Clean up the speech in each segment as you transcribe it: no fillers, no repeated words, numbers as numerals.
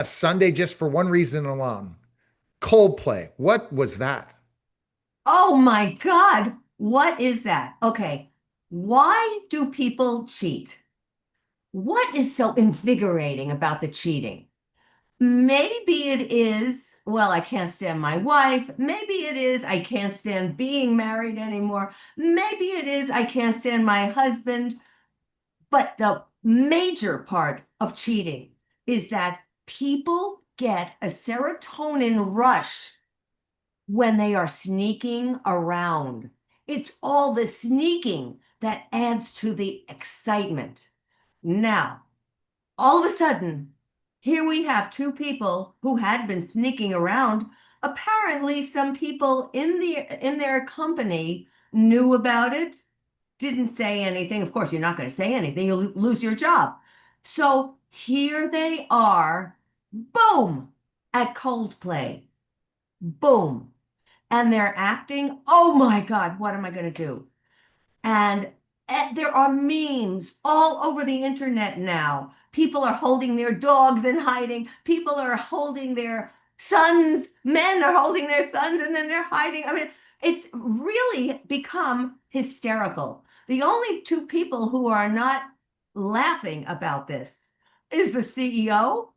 a Sunday just for one reason alone. Coldplay. What was that? Oh my God. What is that? Okay. Why do people cheat? What is so invigorating about the cheating? Maybe it is, well, I can't stand my wife. Maybe it is, I can't stand being married anymore. Maybe it is, I can't stand my husband. But the major part of cheating is that people get a serotonin rush when they are sneaking around. It's all the sneaking that adds to the excitement. Now, all of a sudden, here we have two people who had been sneaking around. Apparently, some people in their company knew about it, didn't say anything. Of course, you're not going to say anything, you'll lose your job. So here they are, boom, at Coldplay, boom. And they're acting, oh my God, what am I going to do? And there are memes all over the internet now. People are holding their dogs and hiding. People are holding their sons. Men are holding their sons and then they're hiding. I mean, it's really become hysterical. The only two people who are not laughing about this is the CEO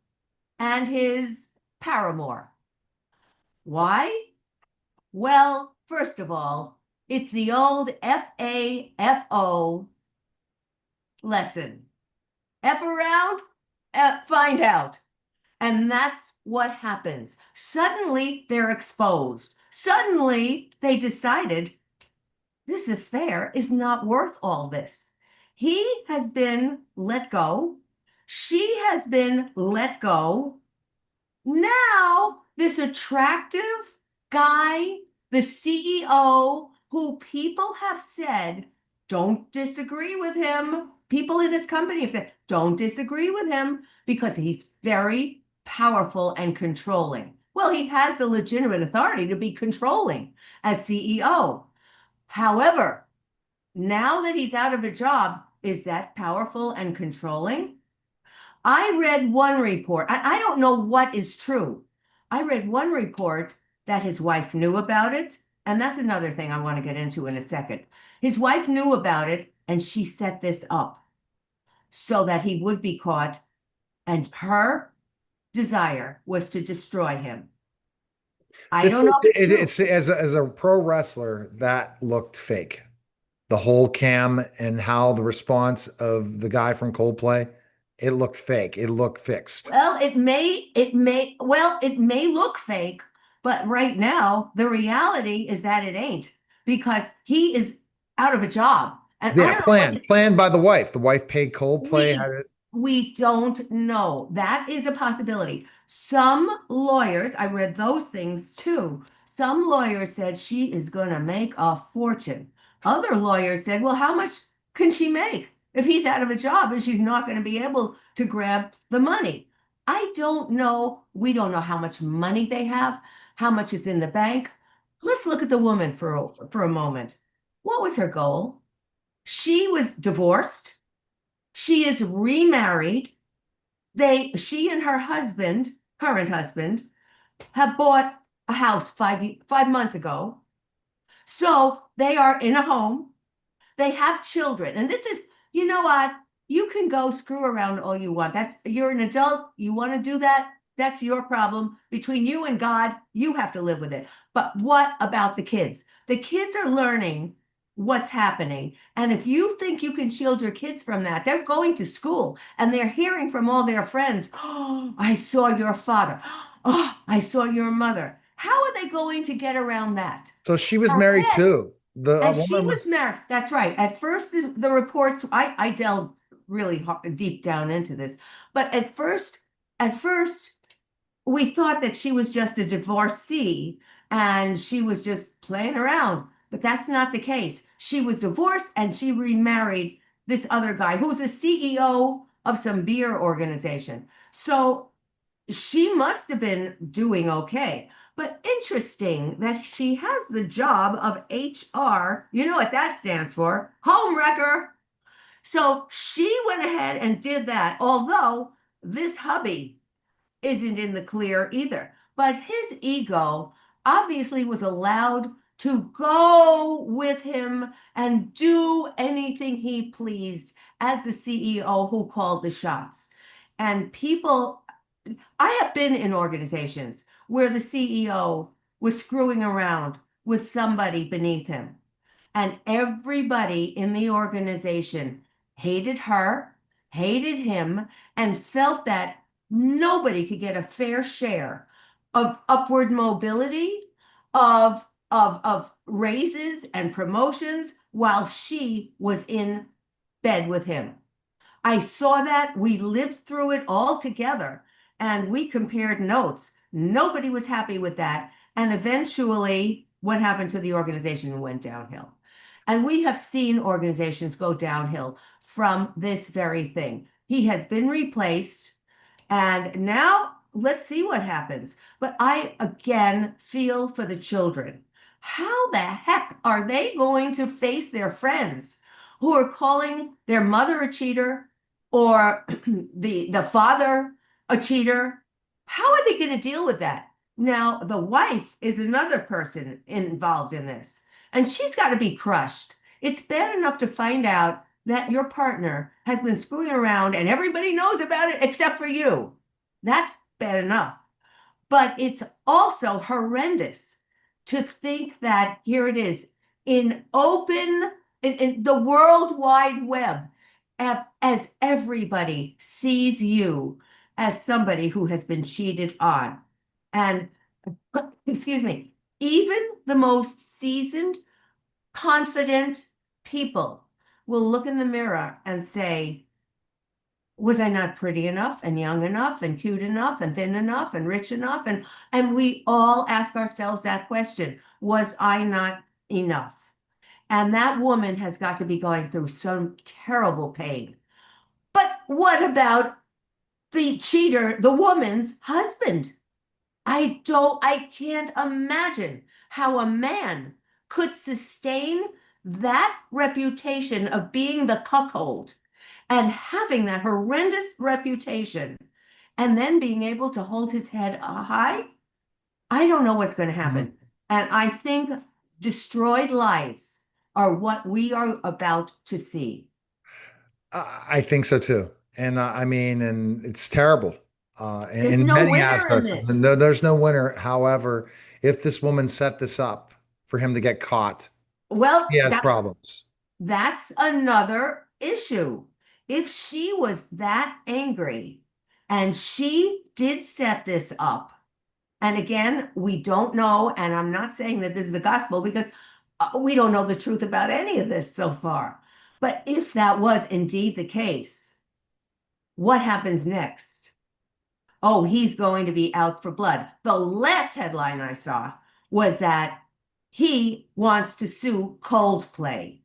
and his paramour. Why? Well, first of all, it's the old FAFO lesson. F around, find out. And that's what happens. Suddenly they're exposed. Suddenly they decided this affair is not worth all this. He has been let go. She has been let go. Now, this attractive guy, the CEO, who people have said, don't disagree with him. People in his company have said, don't disagree with him because he's very powerful and controlling. Well, he has the legitimate authority to be controlling as CEO. However, now that he's out of a job, is that powerful and controlling? I read one report. I don't know what is true. I read one report that his wife knew about it. And that's another thing I want to get into in a second. His wife knew about it and she set this up so that he would be caught. And her desire was to destroy him. I This don't know is if it's true. it's as a pro wrestler that looked fake. The whole cam and how the response of the guy from Coldplay, it looked fake. It looked fixed. Well, it may look fake, but right now the reality is that it ain't because he is out of a job. And I Yeah, don't know what planned by the wife. The wife paid Coldplay. Had we it. we don't know. That is a possibility. Some lawyers, I read those things too. Some lawyers said she is going to make a fortune. Other lawyers said, well, how much can she make if he's out of a job and she's not going to be able to grab the money? I don't know. We don't know how much money they have, how much is in the bank. Let's look at the woman for a moment. What was her goal? She was divorced. She is remarried. She and her husband, current husband, have bought a house 5 months ago. So they are in a home. They have children. And this is, you know what? You can go screw around all you want. You're an adult. You want to do that? That's your problem. Between you and God, you have to live with it. But what about the kids? The kids are learning what's happening. And if you think you can shield your kids from that, they're going to school and they're hearing from all their friends, oh, I saw your father. Oh, I saw your mother. How are they going to get around that? So she was married too. The And she woman was was. married. That's right. At first, the reports, I delved really deep down into this. But at first, we thought that she was just a divorcee and she was just playing around. But that's not the case. She was divorced and she remarried this other guy who's a CEO of some beer organization. So she must have been doing okay. But interesting that she has the job of HR. You know what that stands for? Home wrecker. So she went ahead and did that. Although this hubby isn't in the clear either. But his ego obviously was allowed to go with him and do anything he pleased as the CEO who called the shots. And people, I have been in organizations where the CEO was screwing around with somebody beneath him. And everybody in the organization hated her, hated him, and felt that nobody could get a fair share of upward mobility, of raises and promotions while she was in bed with him. I saw that. We lived through it all together and we compared notes. Nobody was happy with that. And eventually, what happened to the organization went downhill. And we have seen organizations go downhill from this very thing. He has been replaced. And now let's see what happens. But I again feel for the children. How the heck are they going to face their friends who are calling their mother a cheater or the father a cheater? How are they going to deal with that? Now, the wife is another person involved in this, and she's got to be crushed. It's bad enough to find out that your partner has been screwing around and everybody knows about it except for you. That's bad enough. But it's also horrendous to think that here it is in open, in the World Wide Web, as everybody sees you as somebody who has been cheated on. And excuse me, even the most seasoned, confident people will look in the mirror and say, was I not pretty enough and young enough and cute enough and thin enough and rich enough? And we all ask ourselves that question, was I not enough? And that woman has got to be going through some terrible pain. But what about the cheater, the woman's husband? I can't imagine how a man could sustain that reputation of being the cuckold and having that horrendous reputation and then being able to hold his head high. I don't know what's going to happen. Mhm. And I think destroyed lives are what we are about to see. I think so too. And I mean, and it's terrible There's in no many winner in aspects. this. No, there's no winner. However, if this woman set this up for him to get caught, Well, he has problems. that's another issue. If she was that angry and she did set this up, and again, we don't know, and I'm not saying that this is the gospel because we don't know the truth about any of this so far. But if that was indeed the case, what happens next? Oh, he's going to be out for blood. The last headline I saw was that he wants to sue Coldplay.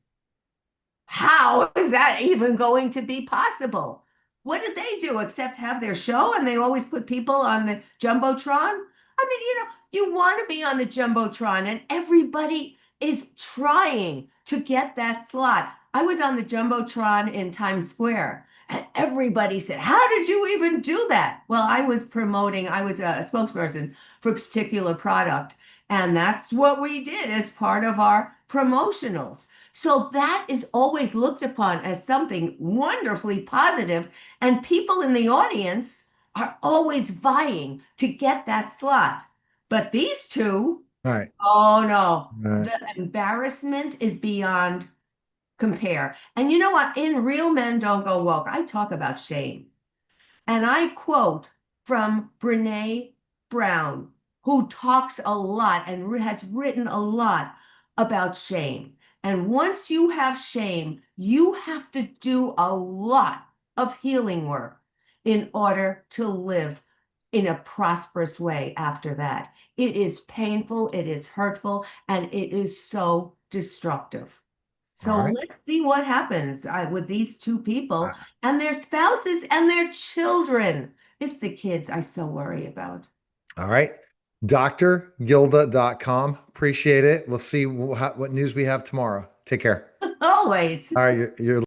How is that even going to be possible? What did they do except have their show and they always put people on the Jumbotron? I mean, you want to be on the Jumbotron and everybody is trying to get that slot. I was on the Jumbotron in Times Square and everybody said, how did you even do that? Well, I was a spokesperson for a particular product, and that's what we did as part of our promotionals. So that is always looked upon as something wonderfully positive, and people in the audience are always vying to get that slot. But these two, All right. oh no, All right. the embarrassment is beyond compare. And you know what? In Real Men Don't Go Woke, I talk about shame. And I quote from Brene Brown, who talks a lot and has written a lot about shame. And once you have shame, you have to do a lot of healing work in order to live in a prosperous way after that. It is painful, it is hurtful, and it is so destructive. All So right. let's see what happens with these two people and their spouses and their children. It's the kids I so worry about. All right. drgilda.com. Appreciate it. We'll see what news we have tomorrow. Take care. Always. All right. You're